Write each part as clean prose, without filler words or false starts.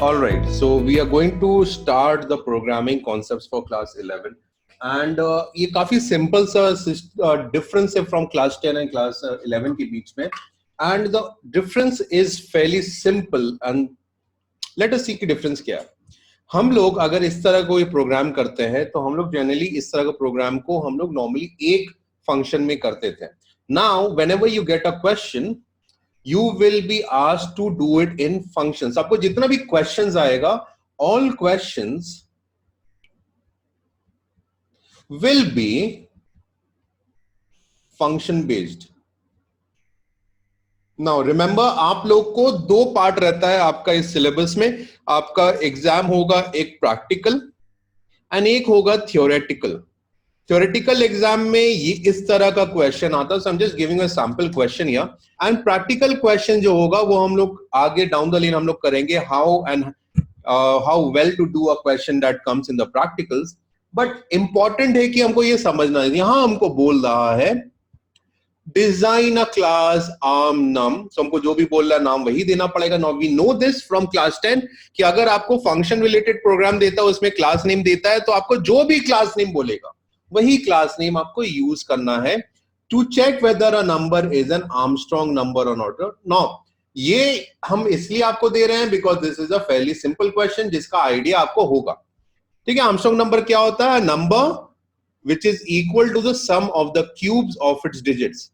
All right, so we are going to start the programming concepts for class 11 and ये काफी simple सा difference है from class 10 and class 11 के बीच में, and the difference is fairly simple and let us see कि difference क्या है. हम लोग अगर इस तरह कोई प्रोग्राम करते हैं तो हम लोग जनरली इस तरह का प्रोग्राम को हम लोग नॉर्मली एक फंक्शन में करते थे. Now whenever you get a question you will be asked to do it in functions. आपको जितना भी questions आएगा, all questions will be function based. Now remember, आप लोग को दो पार्ट रहता है आपका इस सिलेबस में. आपका एग्जाम होगा एक प्रैक्टिकल एंड एक होगा थियोरेटिकल. थ्योरेटिकल एग्जाम में ये इस तरह का क्वेश्चन आता है. So I am just giving a sample question here, and practical question जो होगा वो हम लोग आगे डाउन द लाइन हम लोग करेंगे how well to do a question that comes in the practicals. But important है कि हमको ये समझना है, यहां हमको बोल रहा है डिजाइन अ क्लास आर्म नम. सो हमको जो भी बोल रहा है नाम वही देना पड़ेगा. Now we know this from class 10 कि अगर आपको फंक्शन रिलेटेड प्रोग्राम देता है उसमें क्लास नेम देता है तो आपको जो भी क्लास नेम बोलेगा वही क्लास नेम आपको यूज करना है to check whether a number is an Armstrong number और नॉट. नो, ये हम इसलिए आपको दे रहे हैं because this is a fairly simple question जिसका आइडिया आपको होगा. ठीक है, आर्मस्ट्रॉन्ग नंबर क्या होता है? Number which is equal to the sum of the cubes of its digits.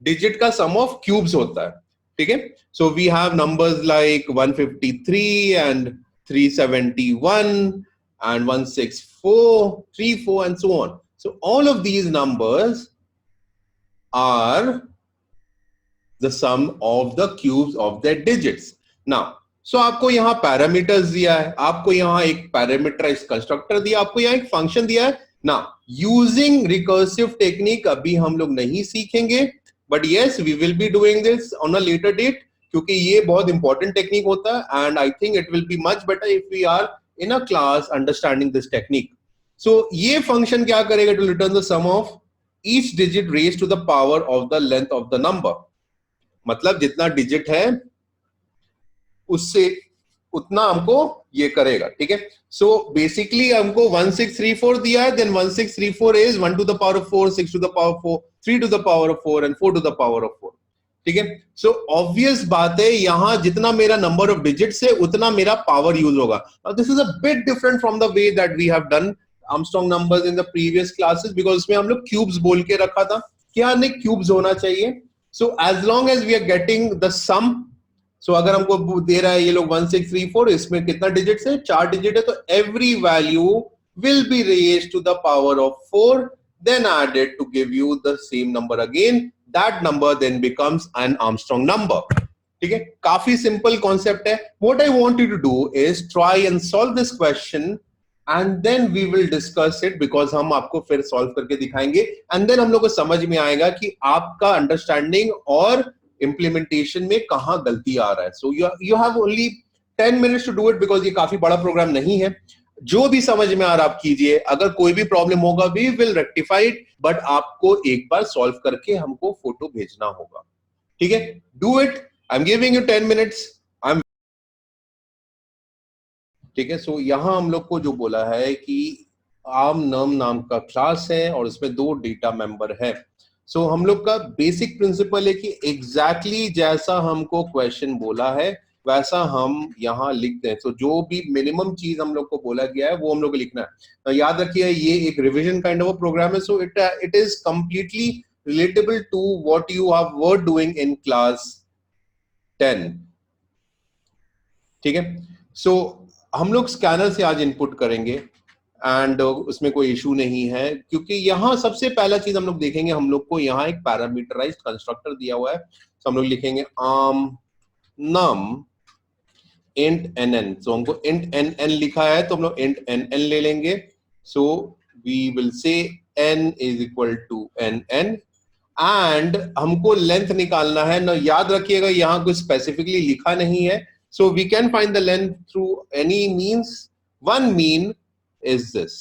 Digit का सम ऑफ क्यूब्स होता है. ठीक है, so we have numbers like 153 and 371 and 164, 34 and so on. So all of these numbers are the sum of the cubes of their digits. Now, so आपको यहाँ parameters दिया है, आपको यहाँ एक पैरामीटराइज्ड कंस्ट्रक्टर दिया, आपको यहाँ एक फंक्शन दिया है. Now, using recursive technique अभी हम लोग नहीं सीखेंगे, but yes, we will be doing this on a later date क्योंकि ये बहुत इंपॉर्टेंट टेक्निक होता है and I think it will be much better if we are in a class understanding this technique. So ये function क्या करेगा? To return the sum of each digit raised to the power of the length of the number. मतलब जितना digit है उससे उतना हमको ये करेगा. ठीक है, सो बेसिकली हमको 1634 दिया है, then 1634 is 1 to the power of 4, 6 to the power of 4, 3 to the power of 4 and 4 to the power of 4. ठीक है, सो ऑब्वियस बात है यहां जितना मेरा नंबर ऑफ डिजिट्स है उतना मेरा पावर यूज होगा. This is a bit different from the way that we have done Armstrong numbers in the previous classes because उसमें हम लोग क्यूब्स बोल के रखा था. क्या नहीं, क्यूब्स होना चाहिए. So as long as we are getting the sum, so अगर हमको दे रहा है ये लोग 1634, इसमें कितना डिजिट्स है? 4 डिजिट है, तो every value will be raised to the power of 4 then added to give you the same number again. That number then becomes an Armstrong number. ठीक है, काफी सिंपल कॉन्सेप्ट है. What I want you to do is try and solve this question and then we will discuss it because हम आपको फिर solve करके दिखाएंगे and then हम लोग को समझ में आएगा कि आपका अंडरस्टैंडिंग और इम्प्लीमेंटेशन में कहां गलती आ रहा है. So you have only 10 minutes to do it because ये काफी बड़ा प्रोग्राम नहीं है. जो भी समझ में आ रहा आप कीजिए, अगर कोई भी प्रॉब्लम होगा we will rectify it, but आपको एक बार सॉल्व करके हमको फोटो भेजना होगा. ठीक है, do it. I am giving you 10 minutes. ठीक है, सो यहां हम लोग को जो बोला है कि आर्म नम नाम का क्लास है और उसमें 2 डेटा मेंबर है. सो हम लोग का बेसिक प्रिंसिपल है कि एग्जैक्टली जैसा हमको क्वेश्चन बोला है वैसा हम यहां लिखते हैं. तो जो भी मिनिमम चीज हम लोग को बोला गया है वो हम लोग को लिखना है. तो याद रखिए ये एक रिवीजन काइंड ऑफ प्रोग्राम है. So it is completely relatable to what you were doing in class 10. ठीक है, सो हम लोग स्कैनर से आज इनपुट करेंगे एंड उसमें कोई इशू नहीं है क्योंकि यहाँ सबसे पहला चीज हम लोग देखेंगे, हम लोग को यहाँ एक पैरामीटराइज्ड कंस्ट्रक्टर दिया हुआ है. तो हम लोग लिखेंगे आर्म नम int nn. so हमको int nn लिखा है तो हम लोग int nn ले लेंगे. so we will say n is equal to nn and हमको लेंथ निकालना है ना. याद रखिएगा यहाँ कुछ स्पेसिफिकली लिखा नहीं है. so we can find the length through any means. one mean is this.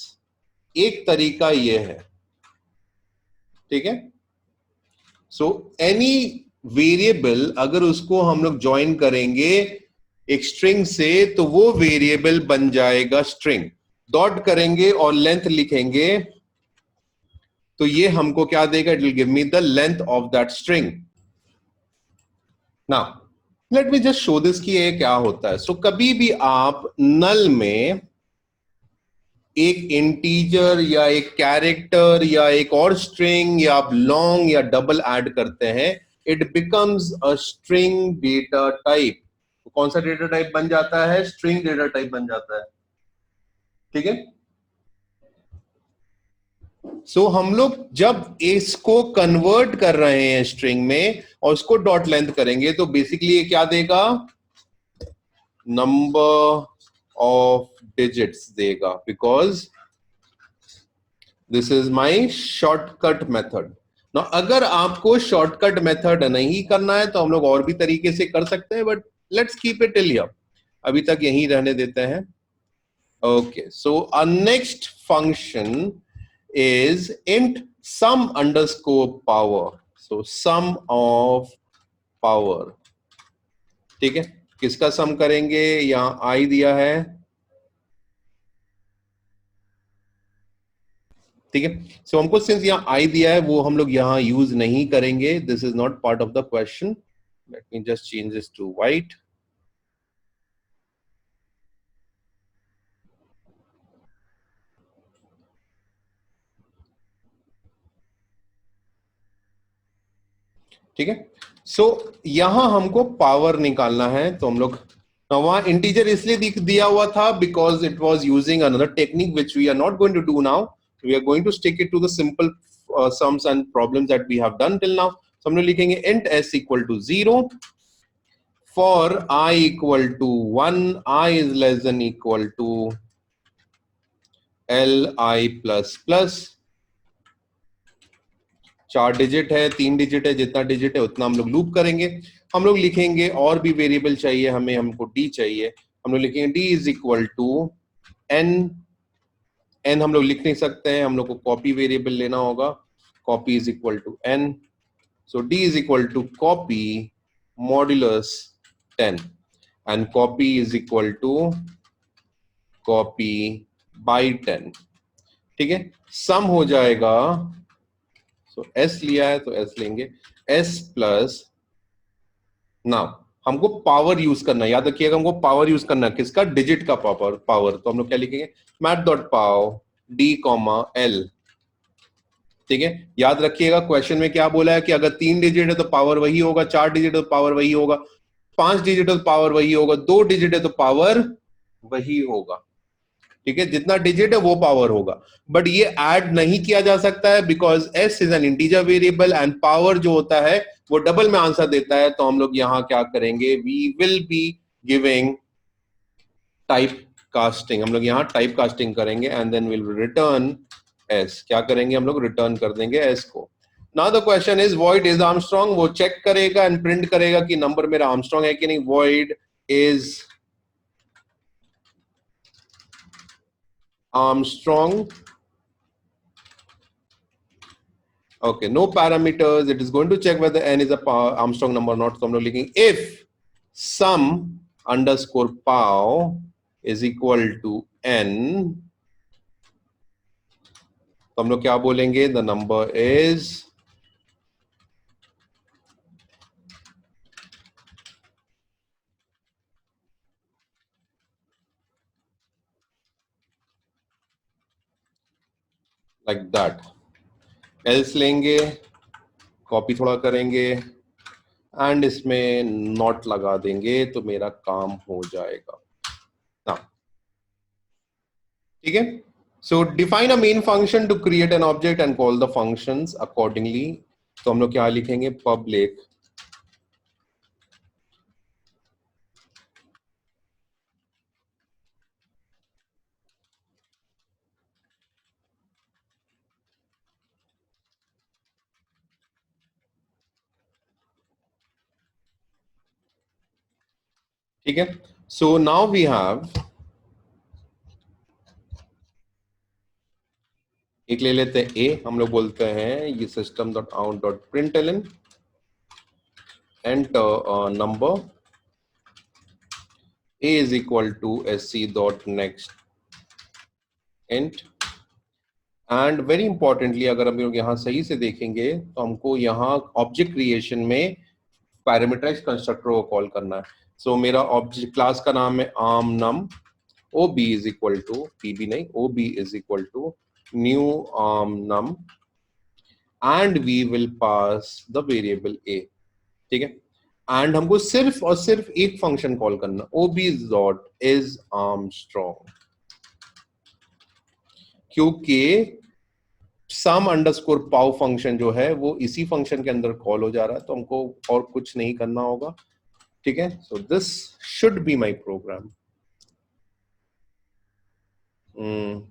एक तरीका ये है. ठीक है, so any वेरिएबल अगर उसको हम लोग ज्वाइन करेंगे एक स्ट्रिंग से, तो वो वेरिएबल बन जाएगा स्ट्रिंग। डॉट करेंगे और लेंथ लिखेंगे तो ये हमको क्या देगा, it will give me the length of that string. Now let me just show this कि ये क्या होता है। सो कभी भी आप नल में एक इंटीजर या एक कैरेक्टर या एक और स्ट्रिंग या आप लॉन्ग या डबल ऐड करते हैं, it becomes a string data type. कौन सा डेटा टाइप बन जाता है, स्ट्रिंग डेटा टाइप बन जाता है। ठीक है, सो हम लोग जब इसको कन्वर्ट कर रहे हैं स्ट्रिंग में और उसको डॉट लेंथ करेंगे तो बेसिकली ये क्या देगा, नंबर ऑफ डिजिट्स देगा, because this is my shortcut method. ना अगर आपको शॉर्टकट मेथड नहीं करना है तो हम लोग और भी तरीके से कर सकते हैं, but let's keep it till here, अभी तक यहीं रहने देते हैं। Okay, so a next function is int sum underscore power, so sum of power। ठीक है, किसका सम करेंगे, यहां i दिया है। ठीक है, सो हमको सिंस यहां i दिया है वो हम लोग यहां यूज नहीं करेंगे, this is not part of the question. Let me just change this to white. ठीक है, सो यहां हमको पावर निकालना है, तो हम लोग वहां इंटीजर इसलिए दिया हुआ था because it was using another technique which we are not going to do now. We are going to stick it to the simple sums and problems that we have done till now। so हम लोग लिखेंगे int s equal to 0 for I equal to 1, I is less than equal to li plus plus। 4 digit है, 3 digit है, जितना digit है उतना हम लोग लूप करेंगे। हम लोग लिखेंगे और भी वेरिएबल चाहिए हमें, हमको डी चाहिए, हम लोग लिखेंगे D is equal to N. N हम लोग लिख नहीं सकते हैं, हम लोग को कॉपी वेरिएबल लेना होगा, copy is equal to N. So D is equal to copy modulus 10 and copy is equal to copy by 10। ठीक है, सम हो जाएगा, सो एस लिया है तो एस लेंगे, एस प्लस। नाउ हमको पावर यूज करना है, याद रखिएगा हमको पावर यूज करना है, किसका, डिजिट का पावर। तो हम लोग क्या लिखेंगे, मैथ डॉट पाव डी कॉमा एल। ठीक है, याद रखिएगा क्वेश्चन में क्या बोला है कि अगर 3 डिजिट है तो पावर वही होगा, 4 डिजिट है तो पावर वही होगा, 5 डिजिट है तो पावर वही होगा, 2 डिजिट है तो पावर वही होगा। ठीक है, जितना डिजिट है वो पावर होगा, बट ये ऐड नहीं किया जा सकता है because S is an integer variable and power जो होता है वो डबल में आंसर देता है। तो हम लोग यहां क्या करेंगे, we will be giving type casting, हम लोग यहां टाइप कास्टिंग करेंगे and then will return S. क्या करेंगे, हम लोग रिटर्न कर देंगे एस को। Now the question is void is Armstrong, वो चेक करेगा एंड प्रिंट करेगा कि नंबर मेरा आर्मस्ट्रॉन्ग है कि नहीं। वॉइड इज Armstrong, okay, no parameters, it is going to check whether n is a Armstrong number or not। तो हम लोग लिखेंगे if sum underscore pow is equal to n, तो हम लोग क्या बोलेंगे, the number is like that। else लेंगे, कॉपी थोड़ा करेंगे एंड इसमें नॉट लगा देंगे तो मेरा काम हो जाएगा ना। ठीक है, so define a main function to create an object and call the functions accordingly. तो हम लोग क्या लिखेंगे, पब्लिक ठीक है। सो नाउ वी हैव, एक ले लेते हैं ए, हम लोग बोलते हैं ये system dot out dot println enter number a is equal to sc dot next int, and very importantly अगर हम लोग यहाँ सही से देखेंगे तो हमको यहाँ ऑब्जेक्ट क्रिएशन में पैरामीटराइज्ड कंस्ट्रक्टर को कॉल करना है. सो मेरा ऑब्जेक्ट क्लास का नाम है arm num, O B is equal to P B, O B is equal to new arm num and we will pass the variable A. ठीक है, एंड हमको सिर्फ और सिर्फ एक फंक्शन कॉल करना, O B dot is Armstrong, क्योंकि sum underscore पाव function जो है वो इसी फंक्शन के अंदर कॉल हो जा रहा है, तो हमको और कुछ नहीं करना होगा. ठीक है, so this should be my program.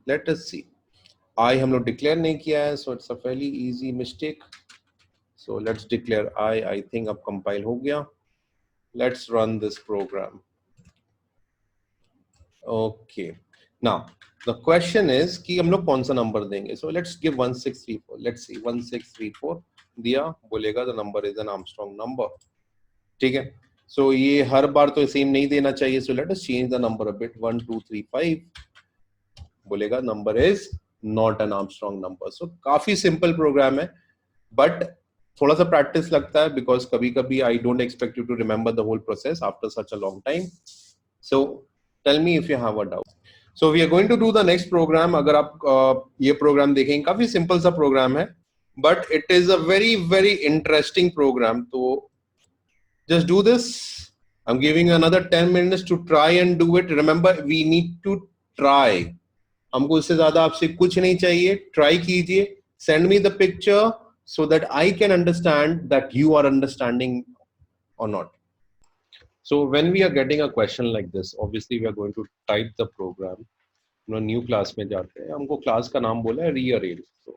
Let us see, I हम लोग डिक्लेयर नहीं किया है, so it's a fairly easy mistake. So let's declare I. I think अब कंपाइल हो गया. Let's run this program. Okay, now the question is कि हम लोग कौन सा नंबर देंगे. So let's give 1634. Let's see, 1634 दिया, बोलेगा the number is an Armstrong number. ठीक है, सो ये हर बार तो सेम नहीं देना चाहिए. So let us change the number a bit. 1235 बोलेगा number is not an Armstrong number. So काफी सिंपल प्रोग्राम है, बट थोड़ा सा प्रैक्टिस लगता है, बिकॉज कभी कभी I don't expect you to remember the whole process after such a long time. So tell me if you have a doubt. So we are going to do the next program. अगर आप ये programme देखेंगे, काफी simple सा program है, but it is a very very interesting program. तो just do this. I'm giving you another 10 minutes to try and do it. Remember, we need to try. हमको इससे ज्यादा आपसे कुछ नहीं चाहिए. ट्राई कीजिए. Send me the picture so that I can understand that you are understanding or not. So when we are getting a question like this, obviously we are going to type the program. New class में जाते हैं, हमको class का नाम बोला है rearrange. So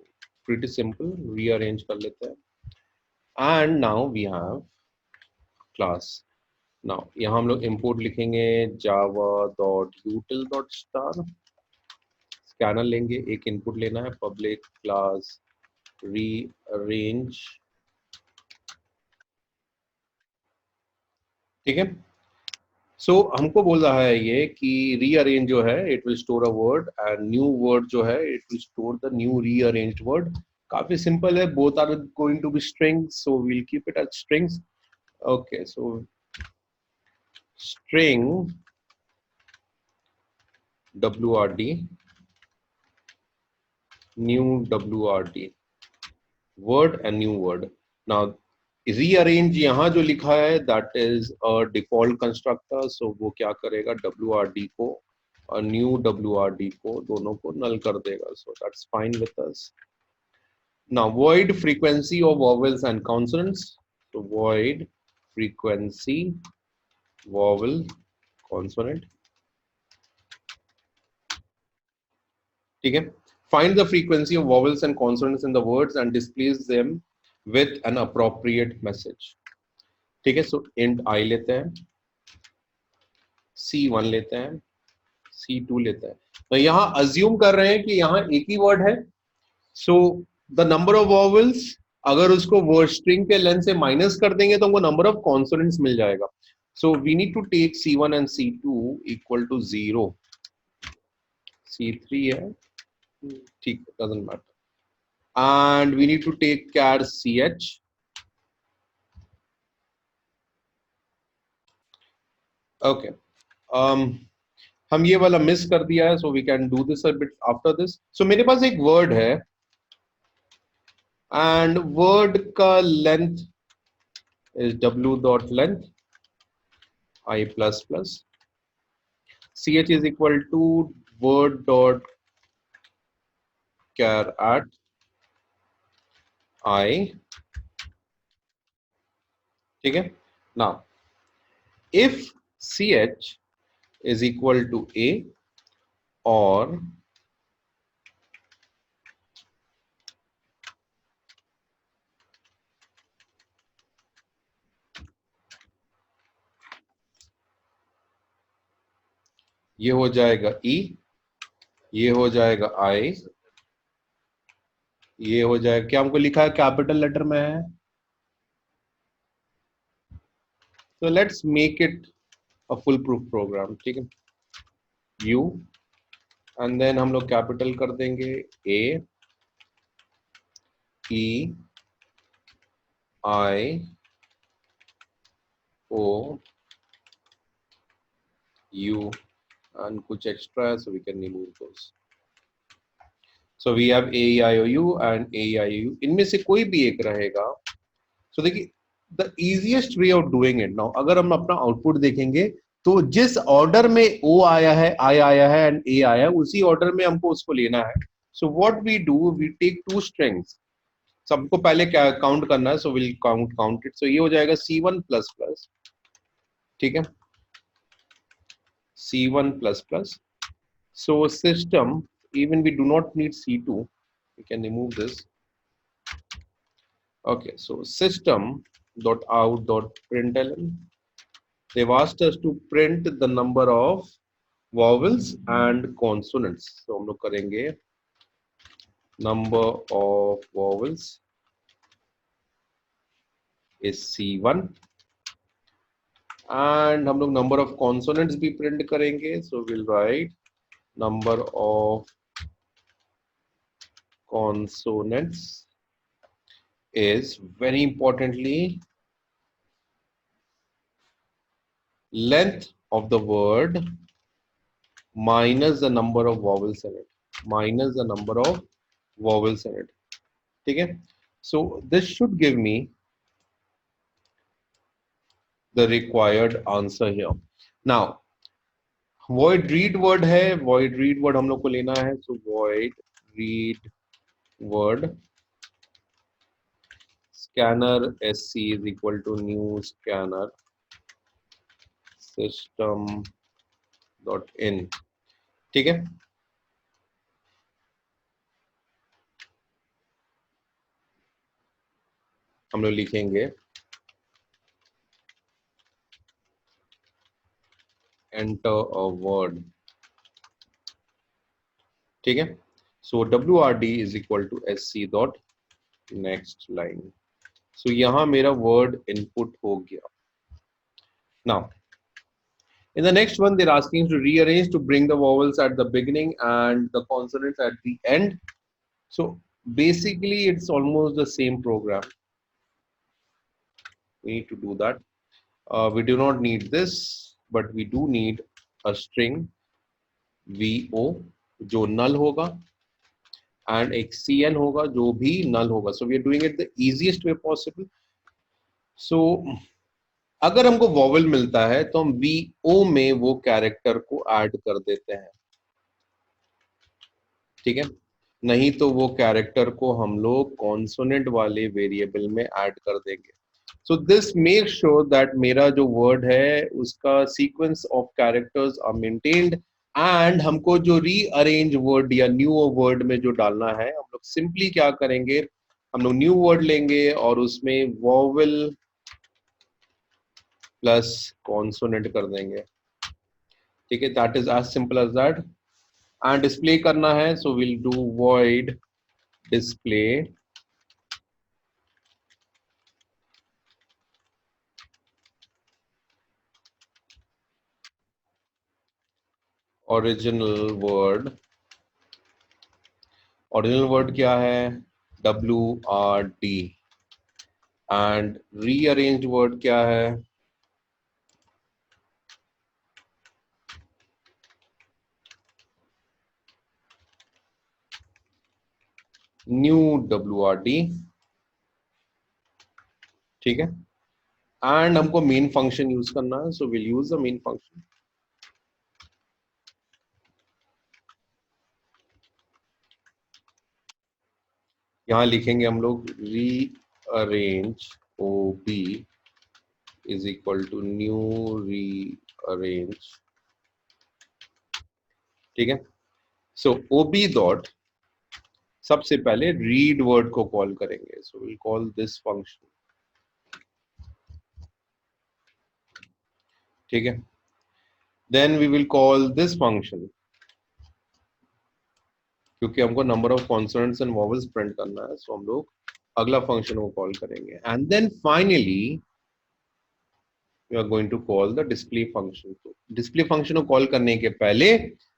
pretty simple, rearrange कर लेते हैं. And now we have class. Now यहाँ हम लोग इंपोर्ट लिखेंगे java.util.star. स्कैनर लेंगे, एक इनपुट लेना है, पब्लिक क्लास रीअरेंज. ठीक है, सो हमको बोल रहा है ये कि रीअरेंज जो है it will store a word, and new word जो है it will store the new rearranged word. काफी सिंपल है, both are going to be strings, so we will keep it as strings. Okay, so string wrd new wrd word and new word. Now rearrange यहाँ जो लिखा है that is a default constructor, so वो क्या करेगा, wrd को और new wrd को दोनों को null कर देगा. So that's fine with us. Now void frequency of vowels and consonants. So void frequency vowel consonant. ठीक है, find the frequency of vowels and consonants in the words and displays them with an appropriate message. ठीक है, so int I लेते हैं, c1 लेते हैं, c2 लेते हैं. तो यहाँ assume कर रहे हैं कि यहाँ एक ही वर्ड है, so the number of vowels अगर उसको वर्ड स्ट्रिंग के लेंथ से माइनस कर देंगे तो हमको नंबर ऑफ कॉन्सोनेंट्स मिल जाएगा. so we need to take c1 and c2 equal to 0. c3 है, ठीक, doesn't matter. And we need to take char ch. Okay, हम ये वाला मिस कर दिया है, so we can do this a bit after this. So मेरे पास एक वर्ड है and word का length is w dot length I plus plus. ch is equal to word dot char at I. ठीक है, now if ch is equal to a or ये हो जाएगा e, ये हो जाएगा I, ये हो जाएगा, क्या हमको लिखा है कैपिटल लेटर में है, so let's make it a foolproof program, ठीक है। यू एंड देन हम लोग कैपिटल कर देंगे A E I O U and कुछ एक्स्ट्रा है so we can remove those. So we have A I O U and A I U, इनमें से कोई भी एक रहेगा। सो देखिए the easiest way of doing it now, अगर हम अपना आउटपुट देखेंगे तो जिस ऑर्डर में ओ आया है, आई आया है एंड ए आया है, उसी ऑर्डर में हमको उसको लेना है। So what we do, we take two strings, सबको पहले क्या काउंट करना है, सो विल काउंट इट। सो ये हो जाएगा C1 प्लस प्लस, ठीक है, C1 plus plus. So system, even we do not need C2, we can remove this. Okay, so system dot out dot println, they've asked us to print the number of vowels and consonants, so हम लोग करेंगे number of vowels is C1 and हम लोग number of consonants भी print करेंगे, so we'll write number of consonants is, very importantly, length of the word minus the number of vowels in it, minus the number of vowels in it, ठीक है। So this should give me the required answer here. Now void read word है, void read word हम लोग को लेना है, so void read word scanner sc is equal to new scanner system dot in, ठीक है। हम लोग लिखेंगे enter a word, ठीक है। so wrd is equal to sc dot next line, so यहाँ मेरा word input हो गया। now in the next one they're asking to rearrange to bring the vowels at the beginning and the consonants at the end. So basically it's almost the same program, we need to do that. We do not need this, but we do need a string vo जो null होगा and एक cn होगा जो भी null होगा, so we are doing it the easiest way possible. So अगर हमको vowel मिलता है तो हम vo में वो कैरेक्टर को ऐड कर देते हैं, ठीक है, नहीं तो वो कैरेक्टर को हम लोग कॉन्सोनेंट वाले वेरिएबल में ऐड कर देंगे। So this make sure that मेरा जो वर्ड है उसका sequence of characters are maintained and हमको जो रीअरेंज वर्ड या न्यू वर्ड में जो डालना है, हम लोग सिंपली क्या करेंगे, हम लोग न्यू वर्ड लेंगे और उसमें वॉवल प्लस कॉन्सोनेंट कर देंगे, ठीक है। That is as simple as that. And display करना है, सो विल डू void display original word, original word क्या है, WRD, एंड रीअरेंज वर्ड क्या है, न्यू WRD, ठीक है। एंड हमको मेन फंक्शन यूज करना है, सो will use the main function. यहां लिखेंगे हम लोग rearrange OB is equal to new rearrange, ठीक है। सो OB डॉट सबसे पहले रीड वर्ड को कॉल करेंगे, so will call this function, ठीक है। Then we will call this function, क्योंकि हमको number of consonants and vowels print करना है, सो हम लोग अगला फंक्शन को कॉल करेंगे। And then finally you are going to call the display function. तो डिस्प्ले फंक्शन को कॉल करने के पहले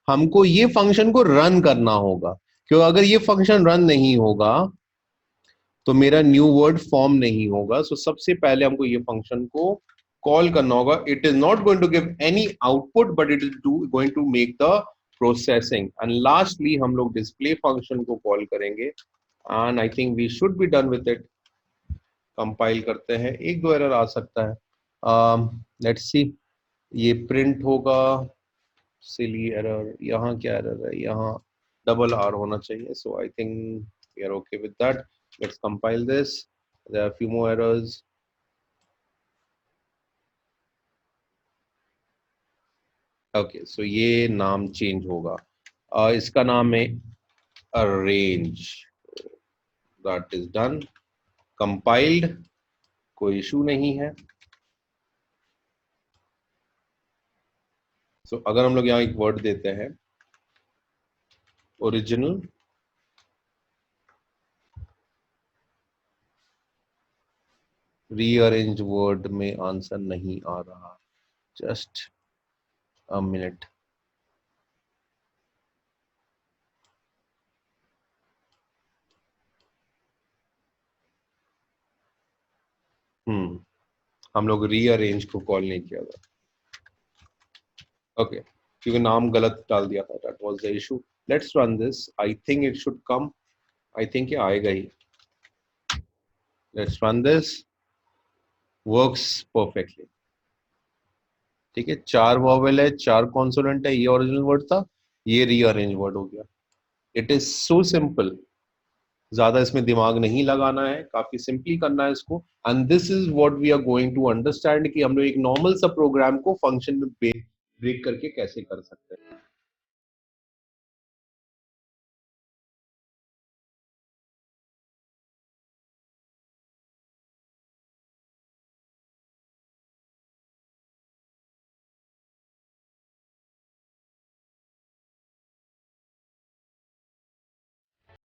हमको ये फंक्शन को रन करना होगा, क्यों अगर ये फंक्शन रन नहीं होगा तो मेरा न्यू वर्ड फॉर्म नहीं होगा। सो सबसे पहले हमको ये फंक्शन को कॉल करना होगा। It is not going to give any output but it is going to make the processing. And lastly हम लोग डिस्प्ले फंक्शन को कॉल करेंगे and I think we should be done with it. Compile करते हैं, एक दो error आ सकता है, लेट्स सी। ये प्रिंट होगा, सिली एरर, यहाँ क्या एरर है, यहाँ डबल आर होना चाहिए। So I think we are okay with that. Let's compile this, there are few more errors. Okay, so ये नाम चेंज होगा, इसका नाम है arrange. That is done, compiled, कोई इशू नहीं है। सो अगर हम लोग यहाँ एक वर्ड देते हैं ओरिजिनल, रीअरेंज वर्ड में आंसर नहीं आ रहा, जस्ट अ मिनट। हम लोग रीअरेंज को कॉल नहीं किया था, ओके, क्योंकि नाम गलत डाल दिया था। That was the issue. Let's run this, I think it should come, I think ये आएगा ही। Let's run this, works perfectly. ठीक है, 4 वॉवेल है, 4 कॉन्सोनेंट है, ये ओरिजिनल वर्ड था, ये रीअरेंज वर्ड हो गया। इट इज सो सिंपल, ज्यादा इसमें दिमाग नहीं लगाना है, काफी सिंपली करना है इसको। And this is what we are going to understand कि हम लोग एक नॉर्मल सा प्रोग्राम को फंक्शन में ब्रेक करके कैसे कर सकते हैं।